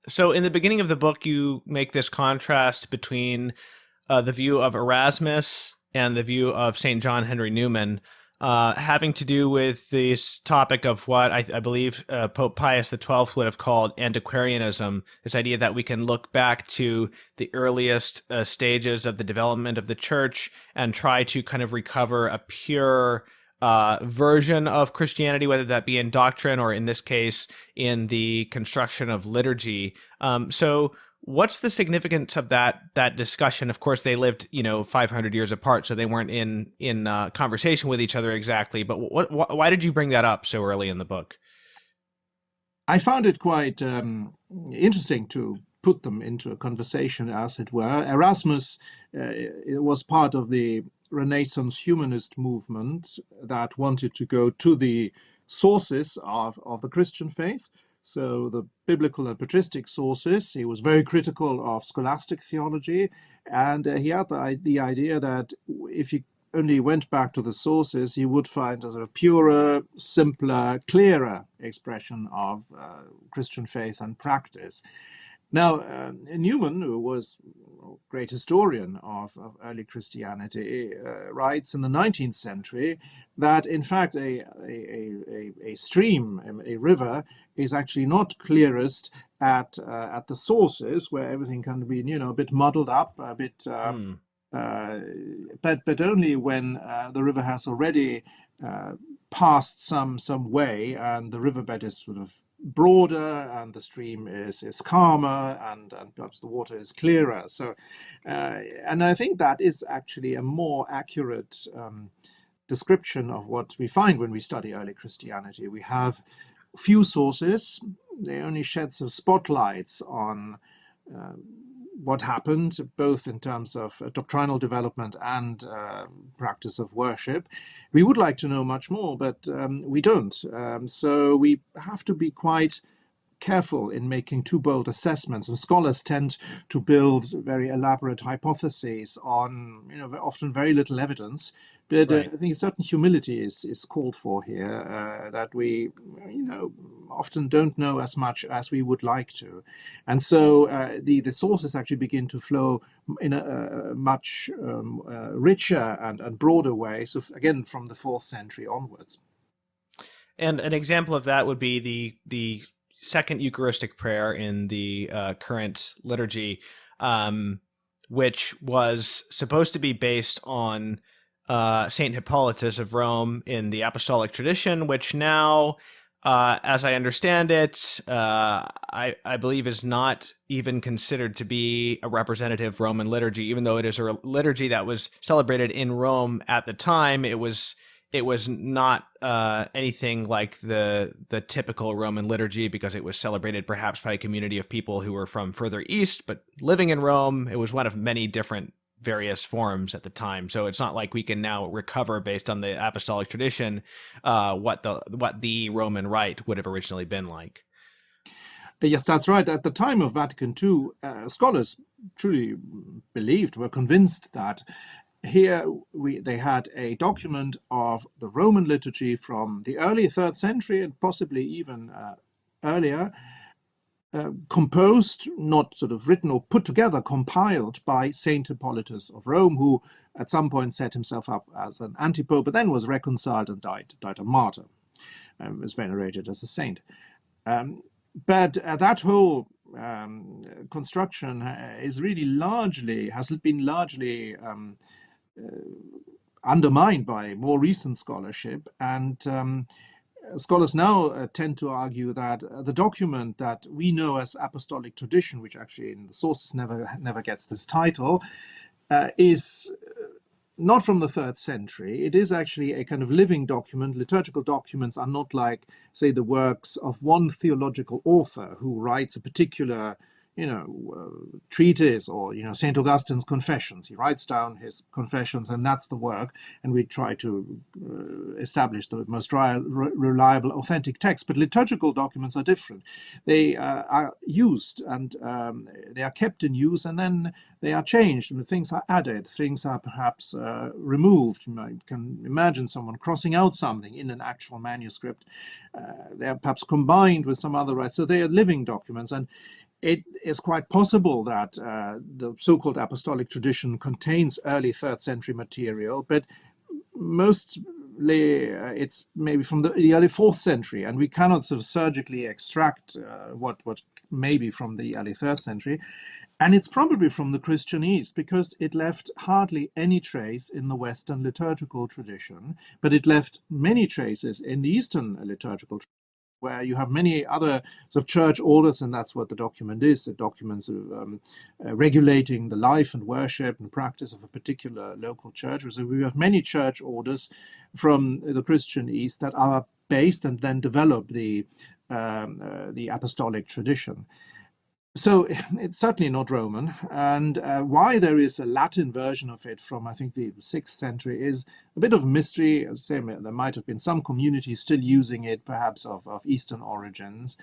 So in the beginning of the book, you make this contrast between the view of Erasmus and the view of St. John Henry Newman, having to do with this topic of what I believe Pope Pius XII would have called antiquarianism, this idea that we can look back to the earliest stages of the development of the church and try to kind of recover a pure version of Christianity, whether that be in doctrine or in this case in the construction of liturgy. So what's the significance of that discussion? Of course, they lived, 500 years apart, so they weren't in conversation with each other exactly. But why did you bring that up so early in the book? I found it quite interesting to put them into a conversation, as it were. Erasmus was part of the Renaissance humanist movement that wanted to go to the sources of the Christian faith. So the biblical and patristic sources. He was very critical of scholastic theology, and he had the idea that if you only went back to the sources, you would find a sort of purer, simpler, clearer expression of Christian faith and practice. Now, Newman, who was a great historian of early Christianity, writes in the 19th century that, in fact, a stream, a river, is actually not clearest at the sources, where everything can be, a bit muddled up, a bit, but only when the river has already passed some way, and the riverbed is sort of broader and the stream is calmer, and perhaps the water is clearer. So and I think that is actually a more accurate description of what we find when we study early Christianity. We have few sources. They only shed some spotlights on what happened, both in terms of doctrinal development and practice of worship. We would like to know much more, but we don't. So we have to be quite careful in making too bold assessments. And scholars tend to build very elaborate hypotheses on, often very little evidence. But Right. I think a certain humility is called for here, that we, often don't know as much as we would like to. And so the sources actually begin to flow in a much richer and broader way. So again, from the 4th century onwards. And an example of that would be the second Eucharistic prayer in the current liturgy, which was supposed to be based on Saint Hippolytus of Rome in the Apostolic Tradition, which now, as I understand it, I believe is not even considered to be a representative Roman liturgy, even though it is a liturgy that was celebrated in Rome at the time. It was not anything like the typical Roman liturgy, because it was celebrated perhaps by a community of people who were from further east, but living in Rome. It was one of many different various forms at the time. So it's not like we can now recover based on the apostolic tradition what the Roman rite would have originally been like. Yes, that's right. At the time of Vatican II, scholars truly were convinced that here they had a document of the Roman liturgy from the early 3rd century and possibly even earlier, composed, not sort of written or put together, compiled by Saint Hippolytus of Rome, who at some point set himself up as an antipope, but then was reconciled and died a martyr, was venerated as a saint. But that whole construction has been largely undermined by more recent scholarship, and scholars now tend to argue that the document that we know as Apostolic Tradition, which actually in the sources never gets this title, is not from the 3rd century. It is actually a kind of living document. Liturgical documents are not like, say, the works of one theological author who writes a particular treatise, or St. Augustine's Confessions. He writes down his confessions, and that's the work, and we try to establish the most reliable, authentic text. But liturgical documents are different. They are used, and they are kept in use, and then they are changed, and things are added, things are perhaps removed. You can imagine someone crossing out something in an actual manuscript. They are perhaps combined with some other rites, so they are living documents. And it is quite possible that the so-called apostolic tradition contains early third century material, but mostly it's maybe from the early fourth century, and we cannot sort of surgically extract what may be from the early third century. And it's probably from the Christian East, because it left hardly any trace in the Western liturgical tradition, but it left many traces in the Eastern liturgical tradition, where you have many other sort of church orders, and that's what the document is. It documents regulating the life and worship and practice of a particular local church. So we have many church orders from the Christian East that are based and then develop the apostolic tradition. So it's certainly not Roman, and why there is a Latin version of it from, I think, the 6th century is a bit of a mystery. As I say, there might have been some communities still using it, perhaps of Eastern origins.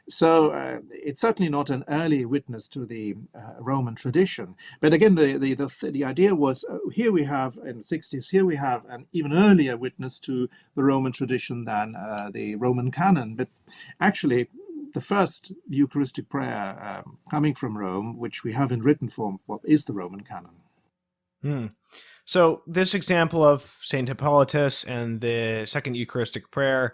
So it's certainly not an early witness to the Roman tradition. But again, the idea was, here we have, in the 60s, here we have an even earlier witness to the Roman tradition than the Roman canon. But actually, the first Eucharistic prayer coming from Rome, which we have in written form, is the Roman canon. So this example of Saint Hippolytus and the second Eucharistic prayer,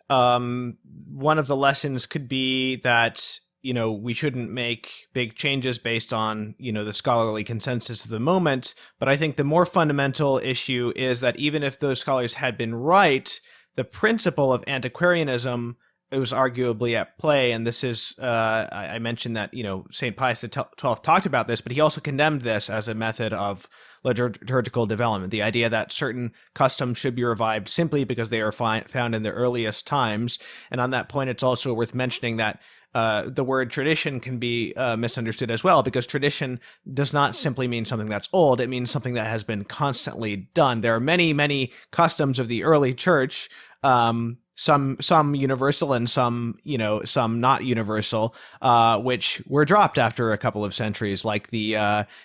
one of the lessons could be that, we shouldn't make big changes based on, the scholarly consensus of the moment. But I think the more fundamental issue is that even if those scholars had been right, the principle of antiquarianism, it was arguably at play. And this is, I mentioned that, St. Pius XII talked about this, but he also condemned this as a method of liturgical development, the idea that certain customs should be revived simply because they are found in the earliest times. And on that point, it's also worth mentioning that the word tradition can be misunderstood as well, because tradition does not simply mean something that's old. It means something that has been constantly done. There are many, many customs of the early church, some universal and some not universal, which were dropped after a couple of centuries, like the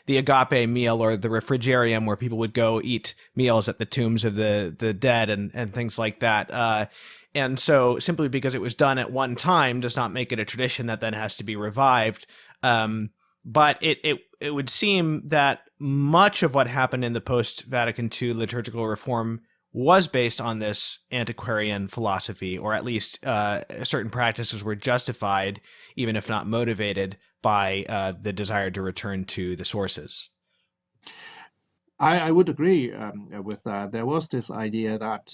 agape meal or the refrigerium, where people would go eat meals at the tombs of the dead and things like that. And so simply because it was done at one time does not make it a tradition that then has to be revived. But it would seem that much of what happened in the post-Vatican II liturgical reform was based on this antiquarian philosophy, or at least certain practices were justified, even if not motivated, by the desire to return to the sources. I would agree with that. There was this idea that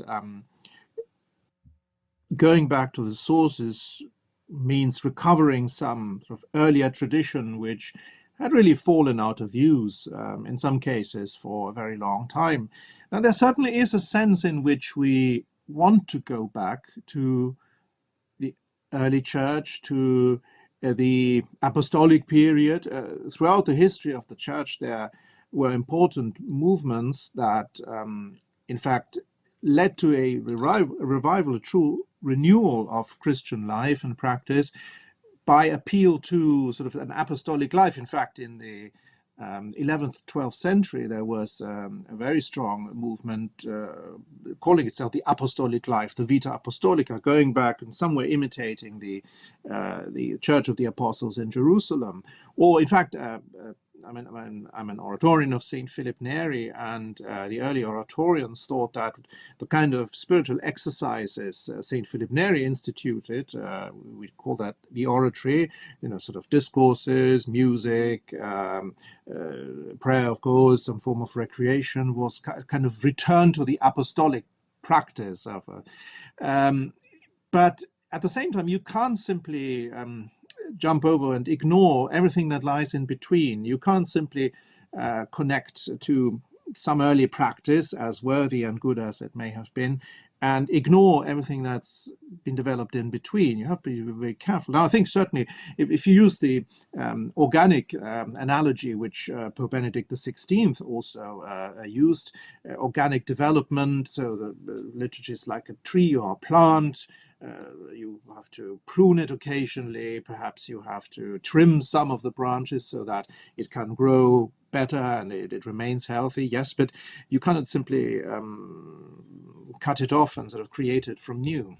going back to the sources means recovering some sort of earlier tradition which had really fallen out of use in some cases for a very long time. Now, there certainly is a sense in which we want to go back to the early church, to the apostolic period. Throughout the history of the church, there were important movements that, in fact, led to a revival, a true renewal of Christian life and practice by appeal to sort of an apostolic life. In fact, in the 11th, 12th century, there was a very strong movement calling itself the apostolic life, the Vita Apostolica, going back and somewhere imitating the Church of the Apostles in Jerusalem. Or, in fact, I'm an Oratorian of St. Philip Neri, and the early Oratorians thought that the kind of spiritual exercises St. Philip Neri instituted, we call that the oratory, sort of discourses, music, prayer, of course, some form of recreation, was kind of return to the apostolic practice of. But at the same time, you can't simply jump over and ignore everything that lies in between. You can't simply connect to some early practice, as worthy and good as it may have been, and ignore everything that's been developed in between. You have to be very careful. Now, I think certainly if you use the organic analogy, which Pope Benedict XVI also used, organic development, so the liturgy is like a tree or a plant. You have to prune it occasionally. Perhaps you have to trim some of the branches so that it can grow better and it remains healthy. Yes, but you cannot simply cut it off and sort of create it from new.